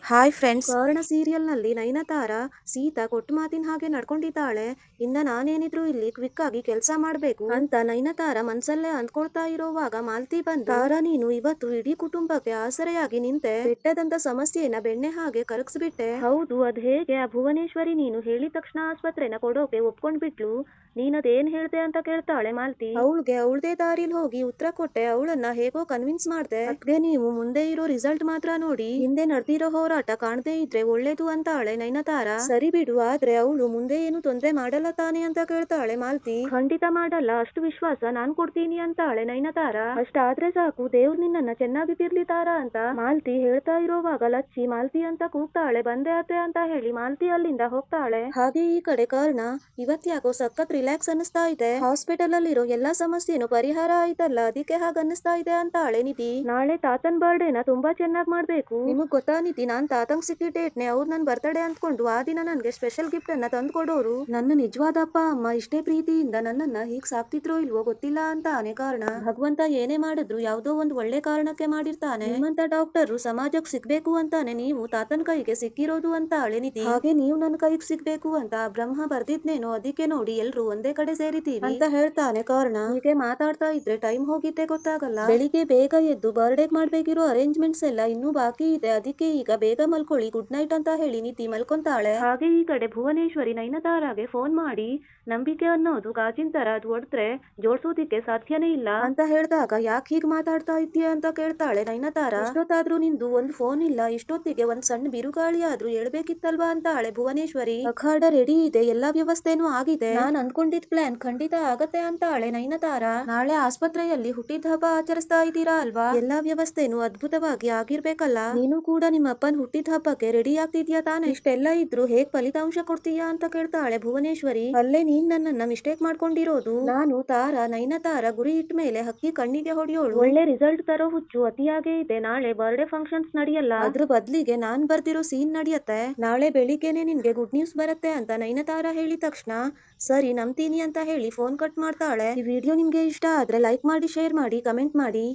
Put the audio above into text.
Hi friends. Karna ಸೀರಿಯಲ್ನಲ್ಲಿ ನಯನತಾರ ಸೀತಾ ಕೊಟ್ಟ ಮಾತಿನ ಹಾಗೆ ನಡ್ಕೊಂಡಿದ್ದಾಳೆ. ಇನ್ನ ನಾನೇನಿದ್ರು ಇಲ್ಲಿ ಕ್ವಿಕ್ ಆಗಿ ಕೆಲಸ ಮಾಡ್ಬೇಕು ಅಂತ ನಯನತಾರ ಮನ್ಸಲ್ಲೇ ಅಂದ್ಕೊಳ್ತಾ ಇರೋವಾಗ ಮಾಲ್ತಿ ಬಂದು, ತಾರಾ ನೀನು ಇವತ್ತು ಇಡೀ ಕುಟುಂಬಕ್ಕೆ ಆಸರೆಯಾಗಿ ನಿಂತೆ, ಬೆಟ್ಟದಂತ ಸಮಸ್ಯೆನ ಬೆಣ್ಣೆ ಹಾಗೆ ಕರಗಿಸ್ಬಿಟ್ಟೆ. ಹೌದು, ಅದ್ ಹೇಗೆ? ಆ ಭುವನೇಶ್ವರಿ ನೀನು ಹೇಳಿದ ತಕ್ಷಣ ಆಸ್ಪತ್ರೆನ ಕೊಡೋಕೆ ಒಪ್ಕೊಂಡ್ಬಿಟ್ಲು. ನೀನದೇನ್ ಹೇಳ್ದೆ ಅಂತ ಕೇಳ್ತಾಳೆ ಮಾಲ್ತಿ. ಅವಳಿಗೆ ಅವಳದೇ ದಾರಿಲಿ ಹೋಗಿ ಉತ್ತರ ಕೊಟ್ಟೆ, ಅವಳನ್ನ ಹೇಗೋ ಕನ್ವಿನ್ಸ್ ಮಾಡ್ದೆ. ಅದ್ಗೆ ನೀವು ಮುಂದೆ ಇರೋ ರಿಸಲ್ಟ್ ಮಾತ್ರ ನೋಡಿ, ಹಿಂದೆ ನಡೆದಿರೋ ಹೋರಾಟ ಕಾಣದೇ ಇದ್ರೆ ಒಳ್ಳೇದು ಅಂತಾಳೆ ನಯನತಾರ. ಸರಿ ಬಿಡು, ಆದ್ರೆ ಅವಳು ಮುಂದೆ ಏನು ತೊಂದ್ರೆ ಮಾಡಲ್ಲ ತಾನೆ ಅಂತ ಕೇಳ್ತಾಳೆ ಮಾಲ್ತಿ. ಖಂಡಿತ ಮಾಡಲ್ಲ, ಅಷ್ಟು ವಿಶ್ವಾಸ ನಾನ್ ಕೊಡ್ತೀನಿ ಅಂತಾಳೆ ನಯನತಾರ. ಅಷ್ಟಾದ್ರೆ ಸಾಕು, ದೇವ್ರು ನಿನ್ನನ್ನ ಚೆನ್ನಾಗಿಟ್ಟಿರ್ಲಿ ತಾರಾ ಅಂತ ಮಾಲ್ತಿ ಹೇಳ್ತಾ ಇರೋವಾಗ ಲಚ್ಚಿ ಮಾಲ್ತಿ ಅಂತ ಕೂಗ್ತಾಳೆ. ಬಂದೆ ಅತ್ತೆ ಅಂತ ಹೇಳಿ ಮಾಲ್ತಿ ಅಲ್ಲಿಂದ ಹೋಗ್ತಾಳೆ. ಹಾಗೆ ಈ ಕಡೆ ಕರ್ಣ, ಇವತ್ತ್ಯಾಕೋ ಸಖತ್ ರಿಲ್ಯಾಕ್ಸ್ ಅನ್ನಿಸ್ತಾ ಇದೆ, ಹಾಸ್ಪಿಟಲ್ ಅಲ್ಲಿರೋ ಎಲ್ಲಾ ಸಮಸ್ಯೆನೂ ಪರಿಹಾರ ಆಯ್ತಲ್ಲ, ಅದಕ್ಕೆ ಹಾಗ ಅನ್ನಿಸ್ತಾ ಇದೆ ಅಂತಾಳೆ ನಿಧಿ. ನಾಳೆ ತಾತನ್ ಬರ್ಡೇನ ತುಂಬಾ ಚೆನ್ನಾಗ್ ಮಾಡ್ಬೇಕು. ನಿಮಗ್ ಗೊತ್ತಾ ನಿಧಿ, ನಾನ್ ತಾತಂಗ್ ಸಿಕ್ಕಿ ಡೇಟ್ನೆ ಅವ್ರು ನನ್ ಬರ್ತ್ಡೇ ಅಂದ್ಕೊಂಡು ಆ ದಿನ ನನ್ಗೆ ಸ್ಪೆಷಲ್ ಗಿಫ್ಟ್ ಅನ್ನ ತಂದು ಕೊಡೋರು. ನನ್ನ ನಿಜವಾದ ಅಪ್ಪ ಅಮ್ಮ ಇಷ್ಟೇ ಪ್ರೀತಿಯಿಂದ ನನ್ನನ್ನ ಹೀಗ್ ಸಾಕ್ತಿದ್ರೋ ಇಲ್ವೋ ಗೊತ್ತಿಲ್ಲ ಅಂತಾನೆ ಕರ್ಣ. ಭಗವಂತ ಏನೇ ಮಾಡಿದ್ರು ಯಾವ್ದೋ ಒಂದ್ ಒಳ್ಳೆ ಕಾರಣಕ್ಕೆ ಮಾಡಿರ್ತಾನೆ. ನಿಮ್ಮಂತ ಡಾಕ್ಟರ್ ಸಮಾಜಕ್ ಸಿಗ್ಬೇಕು ಅಂತಾನೆ ನೀವು ತಾತನ್ ಕೈಗೆ ಸಿಕ್ಕಿರೋದು ಅಂತಾಳೆ ನಿಧಿ. ಹಾಗೆ ನೀವು ನನ್ನ ಕೈಗೆ ಸಿಗ್ಬೇಕು ಅಂತ ಬ್ರಹ್ಮ ಬರ್ದಿದ್ನೇನೋ, ಅದಕ್ಕೆ ನೋಡಿ ಎಲ್ರು ಒಂದೇ ಕಡೆ ಸೇರಿತೀವಿ ಅಂತ ಹೇಳ್ತಾನೆ ಕರ್ಣ. ಹೀಗೆ ಮಾತಾಡ್ತಾ ಇದ್ರೆ ಟೈಮ್ ಹೋಗಿದ್ದೆ ಗೊತ್ತಾಗಲ್ಲ. ಬೆಳಿಗ್ಗೆ ಬೇಗ ಎದ್ದು ಬರ್ಡೇ ಮಾಡ್ಬೇಕಿರೋ ಅರೇಂಜ್ಮೆಂಟ್ಸ್ ಎಲ್ಲ ಇನ್ನೂ ಬಾಕಿ ಇದೆ, ಅದಕ್ಕೆ ಈಗ ಬೇಗ ಮಲ್ಕೊಳ್ಳಿ, ಗುಡ್ ನೈಟ್ ಅಂತ ಹೇಳಿ ನಿಧಿ ಮಲ್ಕೊಂತಾಳೆ. ಹಾಗೆ ಈ ಕಡೆ ಭುವನೇಶ್ವರಿ ನಯನತಾರಾಗೆ ಫೋನ್ ಮಾಡಿ, ನಂಬಿಕೆ ಅನ್ನೋದು ಗಾಜಿನ ತರ, ಅದು ಒಡ್ದ್ರೆ ಜೋಡ್ಸೋದಿಕ್ಕೆ ಸಾಧ್ಯನೇ ಇಲ್ಲ ಅಂತ ಹೇಳಿದಾಗ, ಯಾಕೆ ಹೀಗ್ ಮಾತಾಡ್ತಾ ಇದ್ದೀಯ ಅಂತ ಕೇಳ್ತಾಳೆ ನಯನತಾರ. ಎಷ್ಟೊತ್ತಾದ್ರೂ ನಿಂದು ಒಂದ್ ಫೋನ್ ಇಲ್ಲ, ಇಷ್ಟೊತ್ತಿಗೆ ಒಂದ್ ಸಣ್ಣ ಬಿರುಗಾಳಿ ಆದ್ರೂ ಹೇಳ್ಬೇಕಿತ್ತಲ್ವಾ ಅಂತಾಳೆ ಭುವನೇಶ್ವರಿ. ಅಖಾಡ ರೆಡಿ ಇದೆ, ಎಲ್ಲಾ ವ್ಯವಸ್ಥೆನೂ ಆಗಿದೆ, ನಾನ್ ಅನ್ಕೊಂಡಿದ್ ಪ್ಲಾನ್ ಖಂಡಿತ ಆಗತ್ತೆ ಅಂತಾಳೆ ನಯನತಾರ. ನಾಳೆ ಆಸ್ಪತ್ರೆಯಲ್ಲಿ ಹುಟ್ಟಿದ ಹಬ್ಬ ಆಚರಿಸ್ತಾ ಇದ್ದೀರಾ ಅಲ್ವಾ, ಎಲ್ಲಾ ವ್ಯವಸ್ಥೆನೂ ಅದ್ಭುತವಾಗಿ ಆಗಿರ್ಬೇಕಲ್ಲ, ನೀನು ಕೂಡ ನಿಮ್ಮ ಅಪ್ಪನ್ ಹುಟ್ಟಿದ ಹಬ್ಬಕ್ಕೆ ರೆಡಿ ಆಗ್ತಿದ್ಯಾ ತಾನೆ, ಇಷ್ಟೆಲ್ಲ ಇದ್ರು ಹೇಗ್ ಫಲಿತಾಂಶ ಕೊಡ್ತೀಯಾ ಅಂತ ಕೇಳ್ತಾಳೆ ಭುವನೇಶ್ವರಿ. ಅಲ್ಲೇ ನೀನ್ ನನ್ನನ್ನ ಮಿಸ್ಟೇಕ್ ಮಾಡ್ಕೊಂಡಿರೋದು, ನಾನು ತಾರಾ ನಯನತಾರ ಗುರಿ ಇಟ್ಟ ಮೇಲೆ ಹಕ್ಕಿ ಕಣ್ಣಿಗೆ ಹೊಡೆಯೋಳು. ಒಳ್ಳೆ ರಿಸಲ್ಟ್ ತರೋ ಹುಚ್ಚು ಅತಿಯಾಗೇ ಇದೆ, ನಾಳೆ ಬರ್ಡೇ ಫಂಕ್ಷನ್ಸ್ ನಡೆಯಲ್ಲ, ಅದ್ರ ಬದ್ಲಿಗೆ ನಾನ್ ಬರ್ದಿರೋ ಸೀನ್ ನಡೆಯತ್ತೆ, ನಾಳೆ ಬೆಳಿಗ್ಗೆನೆ ನಿನ್ಗೆ ಗುಡ್ ನ್ಯೂಸ್ ಬರುತ್ತೆ ಅಂತ ನಯನತಾರ ಹೇಳಿದ ತಕ್ಷಣ, ಸರಿ ನಂಬ್ತೀನಿ ಅಂತ ಹೇಳಿ ಫೋನ್ ಕಟ್ ಮಾಡ್ತಾಳೆ. ಈ ವಿಡಿಯೋ ನಿಮ್ಗೆ ಇಷ್ಟ ಆದ್ರೆ ಲೈಕ್ ಮಾಡಿ, ಶೇರ್ ಮಾಡಿ, ಕಮೆಂಟ್ ಮಾಡಿ.